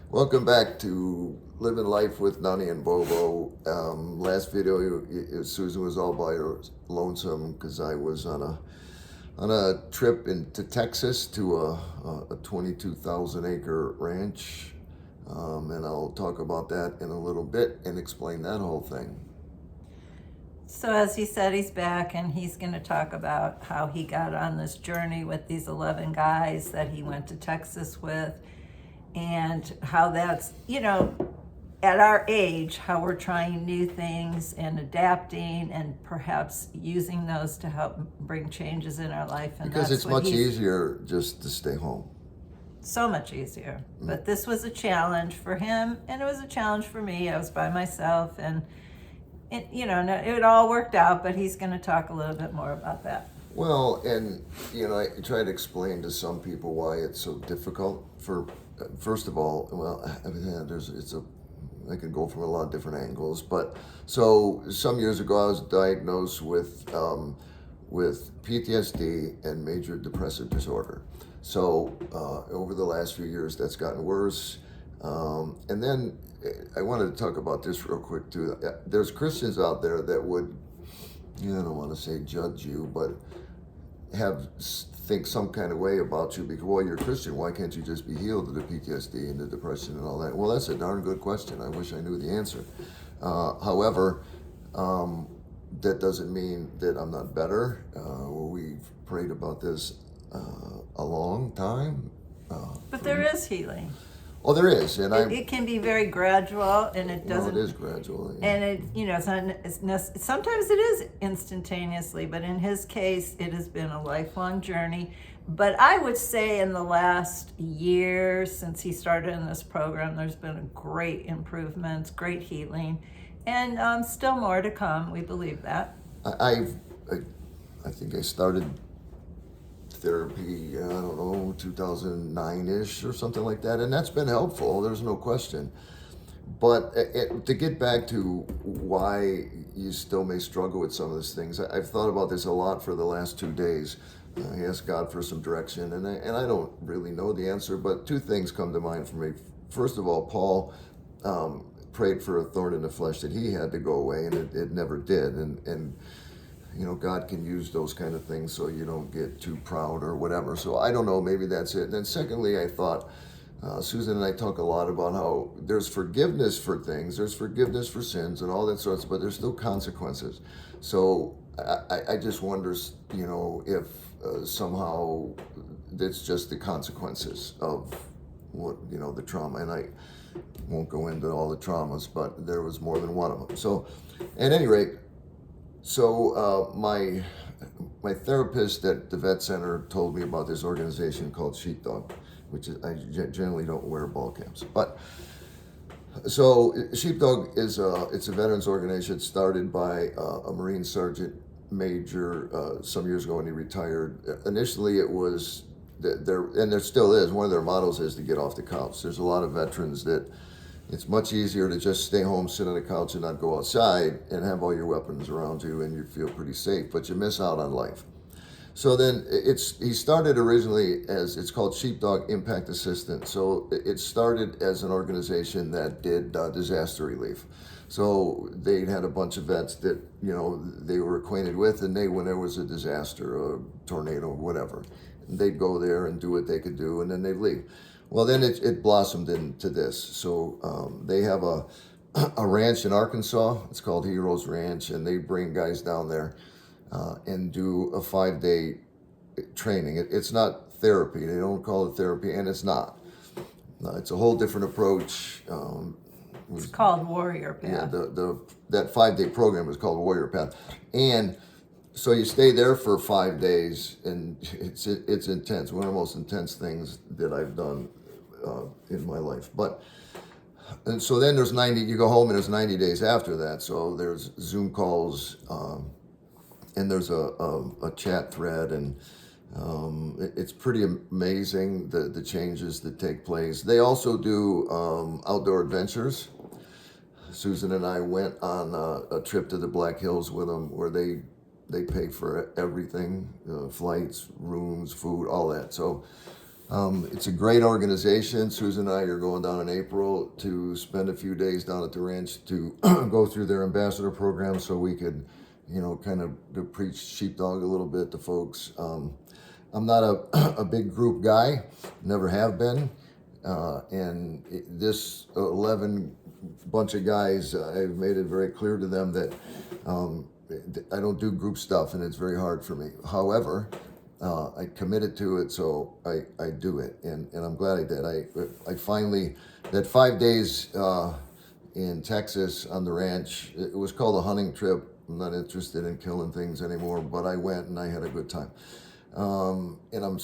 Welcome back to Living Life with Nani and Bobo. Last video, Susan was all by her lonesome because I was on a trip into Texas to a 22,000 acre ranch, and I'll talk about that in a little bit and explain that whole thing. So, as he said, he's back and he's going to talk about how he got on this journey with these 11 guys that he went to Texas with, and how that's, at our age, how we're trying new things and adapting and perhaps using those to help bring changes in our life. And Because that's it's what much easier just to stay home. so much easier. But this was a challenge for him, and it was a challenge for me. I was by myself, and it all worked out, but he's going to talk a little bit more about that. Well, and I try to explain to some people why it's so difficult. First of all, I mean, I can go from a lot of different angles. But so some years ago, I was diagnosed with PTSD and major depressive disorder. So over the last few years, that's gotten worse. And then I wanted to talk about this real quick too. There's Christians out there that would, I don't want to say judge you, but think some kind of way about you because, well, you're a Christian. Why can't you just be healed of the PTSD and the depression and all that? Well, that's a darn good question. I wish I knew the answer. However, that doesn't mean that I'm not better. We've prayed about this a long time. But there is healing. Oh, there is, and it can be very gradual, and it doesn't. Well, it is gradual, yeah. And it's not. Sometimes it is instantaneously, but in his case, it has been a lifelong journey. But I would say in the last year since he started in this program, there's been great improvements, great healing, and still more to come. We believe that. I think I started therapy, I don't know, 2009-ish or something like that, and that's been helpful, there's no question. But to get back to why you still may struggle with some of these things, I've thought about this a lot for the last 2 days. I asked God for some direction, and I don't really know the answer, but two things come to mind for me. First of all, Paul prayed for a thorn in the flesh that he had to go away, and it never did. And God can use those kind of things so you don't get too proud or whatever. So I don't know, maybe that's it. And then secondly, I thought, Susan and I talk a lot about how there's forgiveness for things, there's forgiveness for sins and all that sorts, but there's still consequences. So I just wonder, if somehow it's just the consequences of what, the trauma. And I won't go into all the traumas, but there was more than one of them. So at any rate, my therapist at the vet center told me about this organization called Sheepdog, which is, I generally don't wear ball caps. But so Sheepdog it's a veterans organization started by a Marine Sergeant Major some years ago when he retired. Initially, it was there still is, one of their mottos is to get off the couch. There's a lot of veterans that it's much easier to just stay home, sit on the couch, and not go outside and have all your weapons around you, and you feel pretty safe, but you miss out on life. So then he started originally it's called Sheepdog Impact Assistance. So it started as an organization that did disaster relief. So they had a bunch of vets that, they were acquainted with, and when there was a disaster, a tornado, whatever, they'd go there and do what they could do, and then they'd leave. Well, then it blossomed into this. So they have a ranch in Arkansas. It's called Heroes Ranch, and they bring guys down there and do a 5-day training. It's not therapy. They don't call it therapy, and it's not. It's a whole different approach. It's called Warrior Path. Yeah, that 5-day program is called Warrior Path, and so you stay there for 5 days, and it's intense. One of the most intense things that I've done in my life. And so then there's 90. You go home, and there's 90 days after that. So there's Zoom calls, and there's a chat thread, and it's pretty amazing the changes that take place. They also do outdoor adventures. Susan and I went on a trip to the Black Hills with them, where they pay for everything, flights, rooms, food, all that. So It's a great organization. Susan and I are going down in April to spend a few days down at the ranch to go through their ambassador program so we could, kind of to preach sheepdog a little bit to folks. I'm not a big group guy, never have been. This 11 bunch of guys, I've made it very clear to them that I don't do group stuff and it's very hard for me. However, I committed to it, so I do it, and I'm glad I did. I finally, that 5 days in Texas on the ranch, it was called a hunting trip. I'm not interested in killing things anymore, but I went and I had a good time. And I'm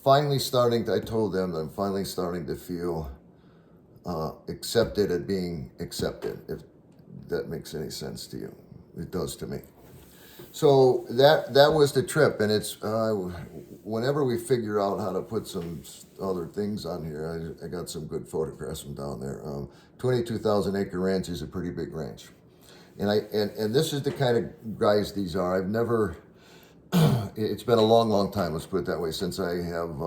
finally I told them that I'm finally starting to feel accepted at being accepted, if that makes any sense to you. It does to me. So that was the trip, and it's whenever we figure out how to put some other things on here, I got some good photographs from down there. 22,000 acre ranch is a pretty big ranch, and this is the kind of guys these are. I've never. It's been a long time. Let's put it that way. Since I have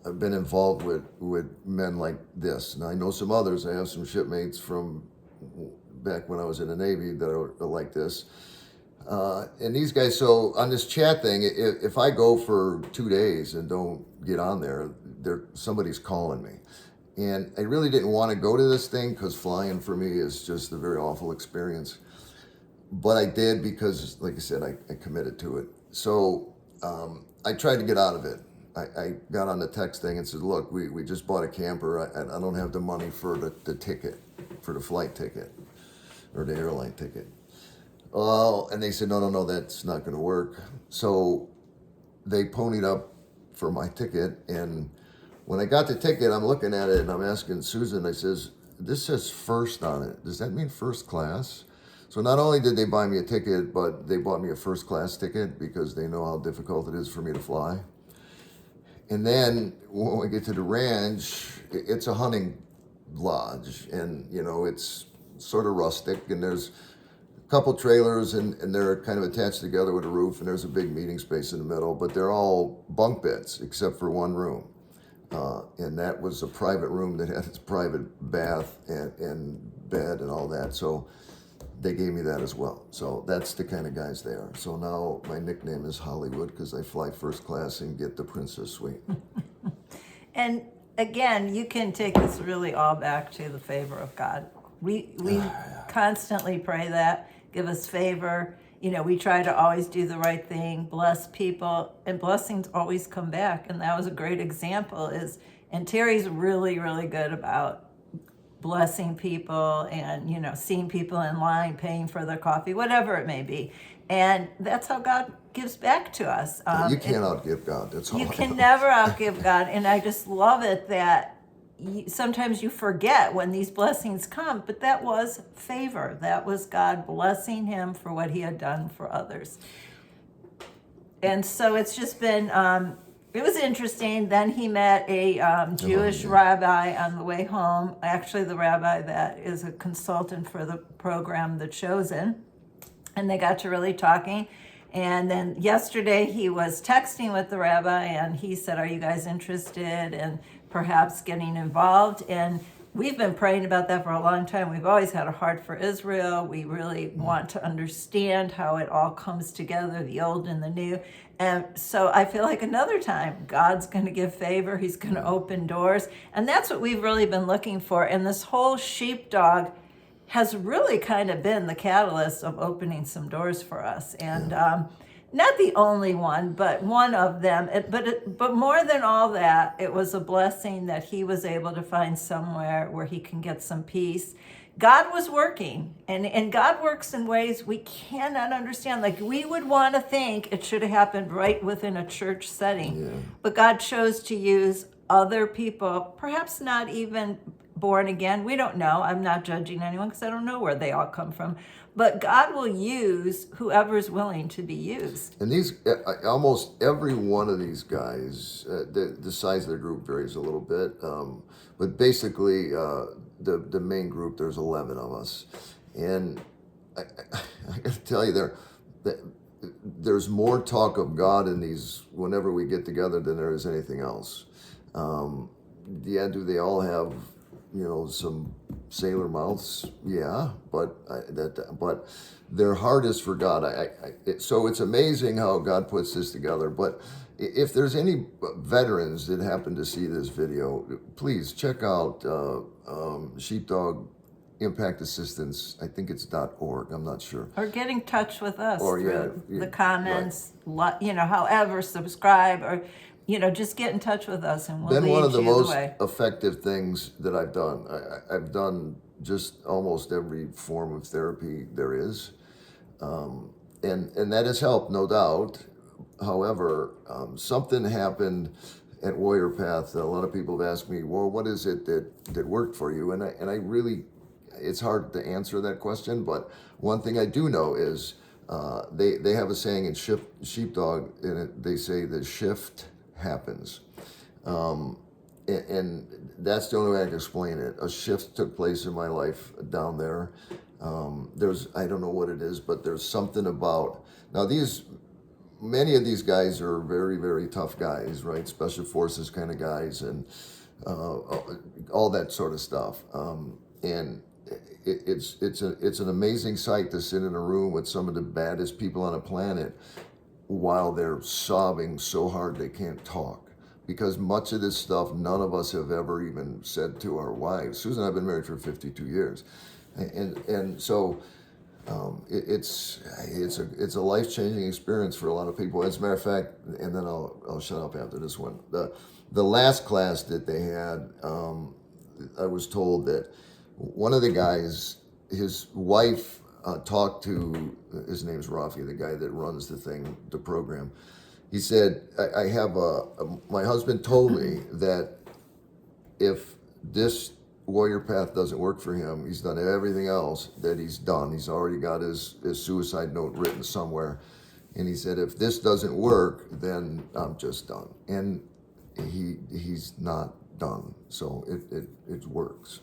I've been involved with men like this. Now I know some others. I have some shipmates from back when I was in the Navy that are like this. And these guys, so on this chat thing, if I go for 2 days and don't get on there, somebody's calling me. And I really didn't want to go to this thing because flying for me is just a very awful experience. But I did because, like I said, I committed to it. So I tried to get out of it. I got on the text thing and said, look, we just bought a camper. I don't have the money for the ticket, for the flight ticket or the airline ticket. Oh, and they said, no, that's not going to work. So they ponied up for my ticket. And when I got the ticket, I'm looking at it and I'm asking Susan, I says, this says first on it. Does that mean first class? So not only did they buy me a ticket, but they bought me a first class ticket because they know how difficult it is for me to fly. And then when we get to the ranch, it's a hunting lodge, and it's sort of rustic, and there's couple trailers and they're kind of attached together with a roof, and there's a big meeting space in the middle, but they're all bunk beds except for one room. And that was a private room that had its private bath and bed and all that. So they gave me that as well. So that's the kind of guys they are. So now my nickname is Hollywood because I fly first class and get the princess suite. And again, you can take this really all back to the favor of God. We constantly pray that. Give us favor. We try to always do the right thing, bless people, and blessings always come back. And that was a great example and Terry's really, really good about blessing people and, seeing people in line, paying for their coffee, whatever it may be. And that's how God gives back to us. You can't outgive God. That's all. You can never outgive God. And I just love it that sometimes you forget when these blessings come, but that was favor. That was God blessing him for what he had done for others. And so it's just been, it was interesting. Then he met a Jewish rabbi on the way home, actually the rabbi that is a consultant for the program, The Chosen, and they got to really talking. And then yesterday he was texting with the rabbi and he said, are you guys interested in perhaps getting involved? And we've been praying about that for a long time. We've always had a heart for Israel. We really want to understand how it all comes together, the old and the new. And so I feel like another time God's going to give favor. He's going to open doors. And that's what we've really been looking for. And this whole sheepdog has really kind of been the catalyst of opening some doors for us. And not the only one, but one of them. But more than all that, it was a blessing that he was able to find somewhere where he can get some peace. God was working, and God works in ways we cannot understand. Like we would want to think it should have happened right within a church setting. But God chose to use other people, perhaps not even born again. We don't know. I'm not judging anyone because I don't know where they all come from. But God will use whoever's willing to be used. And these, almost every one of these guys, the size of their group varies a little bit, but basically the main group, there's 11 of us. And I got to tell you, there's more talk of God in these whenever we get together than there is anything else. Yeah, do they all have, some sailor mouths? Yeah, but but their heart is for God. So it's amazing how God puts this together. But if there's any veterans that happen to see this video, please check out Sheepdog Impact Assistance. I think it's .org. I'm not sure. Or get in touch with us Or through yeah, the comments, however, subscribe, or, just get in touch with us and we'll Been lead one of the you the most way. effective things that I've done. I've done just almost every form of therapy there is, and that has helped, no doubt. However, something happened at Warrior Path. A lot of people have asked me, well, what is it that worked for you? And I really, it's hard to answer that question, but one thing I do know is they have a saying in Sheepdog, and they say the shift happens. And that's the only way I can explain it. A shift took place in my life down there. I don't know what it is, but there's something about, now many of these guys are very, very tough guys, right? Special forces kind of guys and all that sort of stuff. And it's an amazing sight to sit in a room with some of the baddest people on the planet while they're sobbing so hard they can't talk. Because much of this stuff none of us have ever even said to our wives. Susan and I have been married for 52 years. And so it's a life-changing experience for a lot of people. As a matter of fact, and then I'll shut up after this one. The last class that they had, I was told that one of the guys, his wife talked to, his name's Rafi, the guy that runs the program. He said, I have my husband told me that if this Warrior Path doesn't work for him, he's done everything else that he's done. He's already got his suicide note written somewhere. And he said, if this doesn't work, then I'm just done. And he's not done. So it works.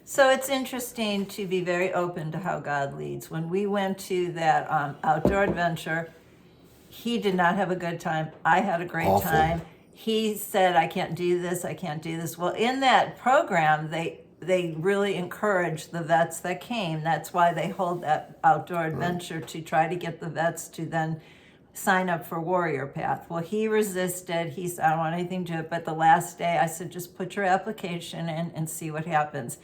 So it's interesting to be very open to how God leads. When we went to that outdoor adventure, he did not have a good time. I had a great Awful. time. He said, I can't do this, I can't do this. Well, in that program, they really encouraged the vets that came. That's why they hold that outdoor adventure, to try to get the vets to then sign up for Warrior Path. Well, he resisted. He said, I don't want anything to do it. But the last day, I said, just put your application in and see what happens.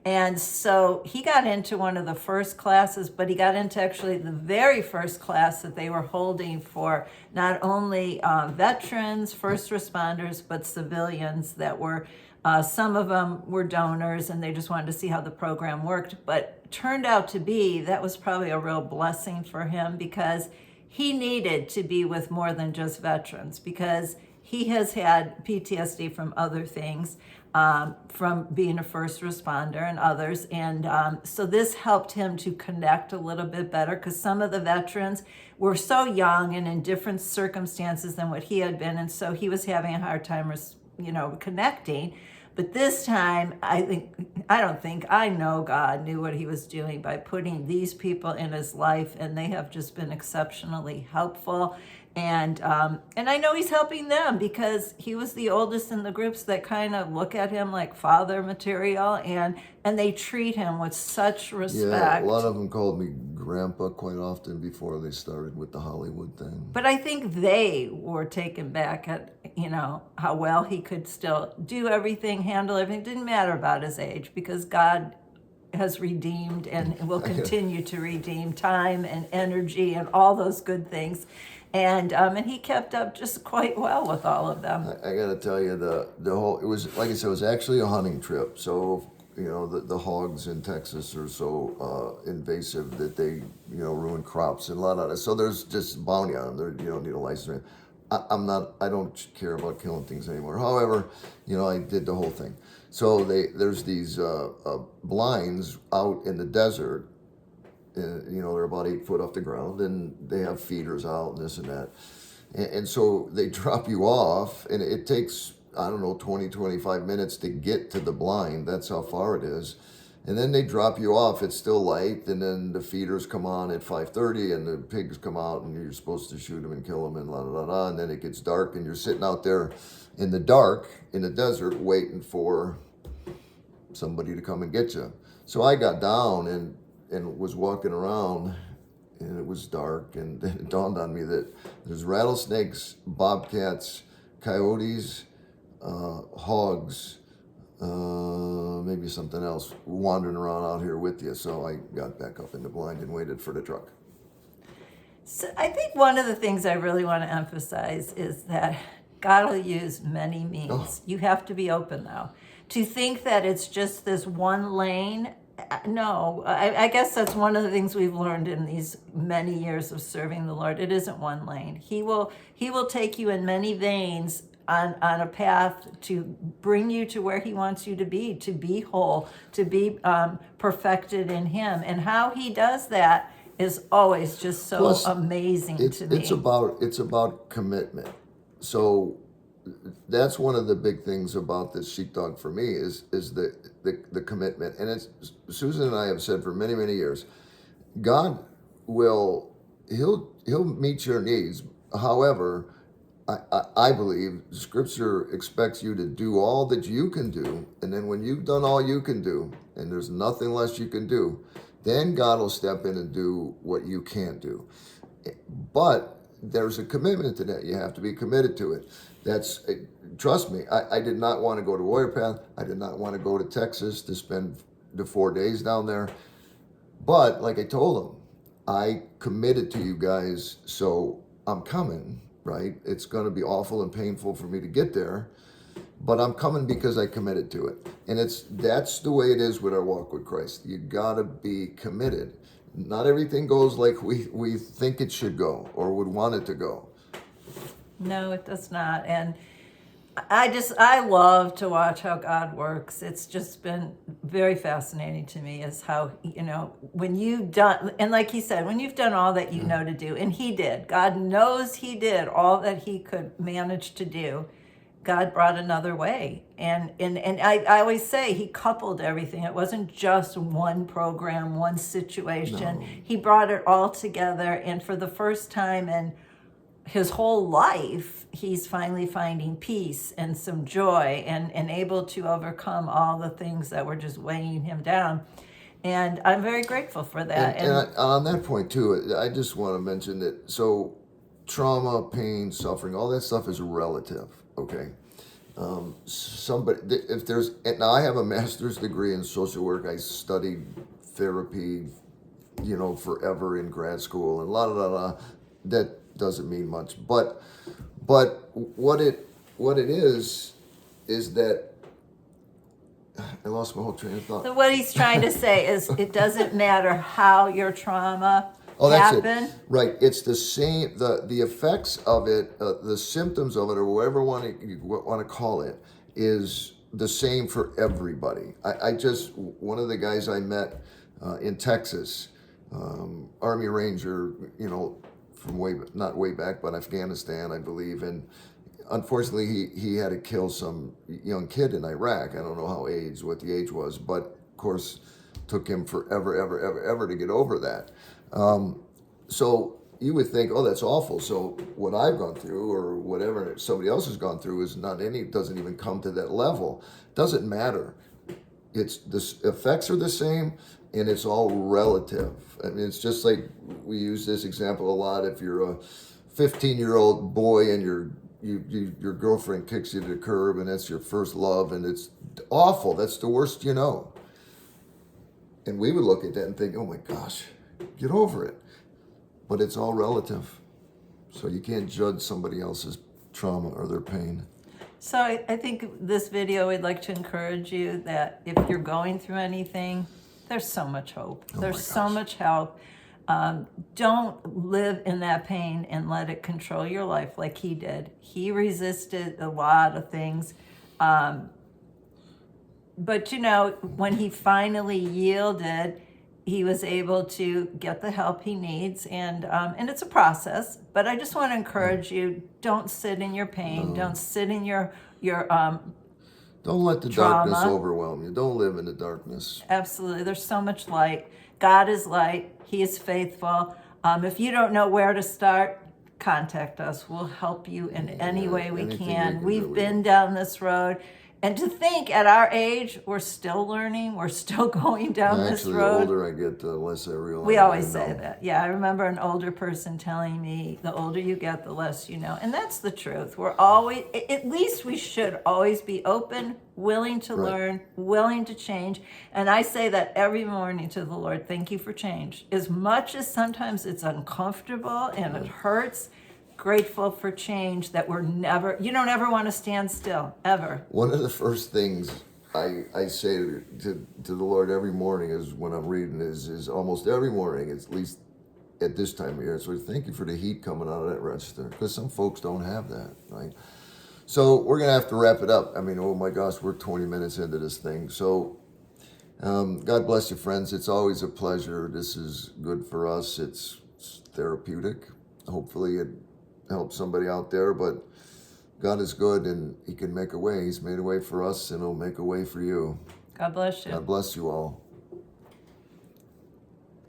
And so he got into one of the first classes, but he got into actually the very first class that they were holding for not only veterans, first responders, but civilians that were, some of them were donors and they just wanted to see how the program worked. But turned out to be, that was probably a real blessing for him, because he needed to be with more than just veterans, because he has had PTSD from other things. From being a first responder and others. And so this helped him to connect a little bit better, because some of the veterans were so young and in different circumstances than what he had been. And so he was having a hard time, connecting. But this time, I know God knew what he was doing by putting these people in his life, and they have just been exceptionally helpful. And I know he's helping them, because he was the oldest in the groups that kind of look at him like father material, and they treat him with such respect. Yeah, a lot of them called me grandpa quite often before they started with the Hollywood thing. But I think they were taken back at, how well he could still do everything, handle everything. It didn't matter about his age, because God has redeemed and will continue to redeem time and energy and all those good things. And he kept up just quite well with all of them. I got to tell you, the whole, it was, like I said, it was actually a hunting trip. So, the hogs in Texas are so invasive that they, ruin crops and a lot of it. So there's just bounty on them. You don't need a license. I don't care about killing things anymore. However, I did the whole thing. So there's these blinds out in the desert. They're about 8 foot off the ground, and they have feeders out and this and that. And so they drop you off, and it takes, 20, 25 minutes to get to the blind. That's how far it is. And then they drop you off. It's still light, and then the feeders come on at 5:30, and the pigs come out, and you're supposed to shoot them and kill them, and la la la la. And then it gets dark, and you're sitting out there in the dark in the desert waiting for somebody to come and get you. So I got down and was walking around, and it was dark, and then it dawned on me that there's rattlesnakes, bobcats, coyotes, hogs, maybe something else wandering around out here with you. So I got back up in the blind and waited for the truck. So I think one of the things I really want to emphasize is that God will use many means. Oh. You have to be open, though. To think that it's just this one lane, no. I guess that's one of the things we've learned in these many years of serving the Lord. It isn't one lane. He will take you in many veins on a path to bring you to where he wants you to be whole, to be perfected in him. And how he does that is always just so Plus, amazing to me. It's about commitment. So that's one of the big things about this sheepdog for me is the commitment. And it's Susan and I have said for many, many years, God he'll meet your needs. However, I believe Scripture expects you to do all that you can do, and then when you've done all you can do, and there's nothing less you can do, then God will step in and do what you can't do. But there's a commitment to that. You have to be committed to it. Trust me, I did not want to go to Warrior Path. I did not want to go to Texas to spend the 4 days down there. But like I told them, I committed to you guys, so I'm coming. Right? It's going to be awful and painful for me to get there, but I'm coming because I committed to it. And that's the way it is with our walk with Christ. You got to be committed. Not everything goes like we think it should go or would want it to go. No, it does not. And I love to watch how God works. It's just been very fascinating to me is how, when you've done, and like he said, when you've done all that you know to do, and he did, God knows he did all that he could manage to do, God brought another way. And I always say he coupled everything. It wasn't just one program, one situation. No. He brought it all together. And for the first time in his whole life, he's finally finding peace and some joy and able to overcome all the things that were just weighing him down. And I'm very grateful for that. And on that point too, I just want to mention that, so trauma, pain, suffering, all that stuff is relative, okay? Now I have a master's degree in social work. I studied therapy, forever in grad school and that doesn't mean much, but what it is that I lost my whole train of thought. So what he's trying to say is it doesn't matter how your trauma happened. It. Right, it's the same. The effects of it, the symptoms of it, or whatever you want to call it, is the same for everybody. One of the guys I met in Texas, Army Ranger, from not way back, but Afghanistan, I believe. And unfortunately, he had to kill some young kid in Iraq. I don't know what the age was, but of course, took him forever to get over that. So you would think, oh, that's awful. So what I've gone through or whatever somebody else has gone through doesn't even come to that level. Doesn't matter. The effects are the same, and it's all relative. I mean, it's just like we use this example a lot. If you're a 15-year-old boy and your girlfriend kicks you to the curb, and that's your first love, and it's awful. That's the worst you know. And we would look at that and think, oh my gosh, get over it. But it's all relative. So you can't judge somebody else's trauma or their pain. So I think this video would like to encourage you that if you're going through anything, there's so much hope. There's so much help. Don't live in that pain and let it control your life like he did. He resisted a lot of things. But when he finally yielded, he was able to get the help he needs, and it's a process. But I just want to encourage you: don't sit in your pain. Don't sit in your Don't let the trauma. darkness overwhelm you. Don't live in the darkness. Absolutely. There's so much light. God is light. He is faithful. If you don't know where to start, contact us. We'll help you in any way we anything we can. can We've do, we been will. down this road. And to think at our age, we're still learning. We're still going down this Actually, the road. older I get, the less I realize. We always I say know. that. Yeah, I remember an older person telling me, the older you get, the less you know. And that's the truth. We're always, at least we should always be open, willing to Right. learn, willing to change. And I say that every morning to the Lord, thank you for change. As much as sometimes it's uncomfortable and it hurts, grateful for change that you don't ever want to stand still, ever. One of the first things I say to the Lord every morning is when I'm reading is almost every morning, at least at this time of year. So thank you for the heat coming out of that register, because some folks don't have that, right? So we're gonna have to wrap it up. I mean, oh my gosh, we're 20 minutes into this thing. So God bless you, friends. It's always a pleasure. This is good for us. It's therapeutic. Hopefully it helps somebody out there, but God is good and He can make a way. He's made a way for us and He'll make a way for you. God bless you. God bless you all.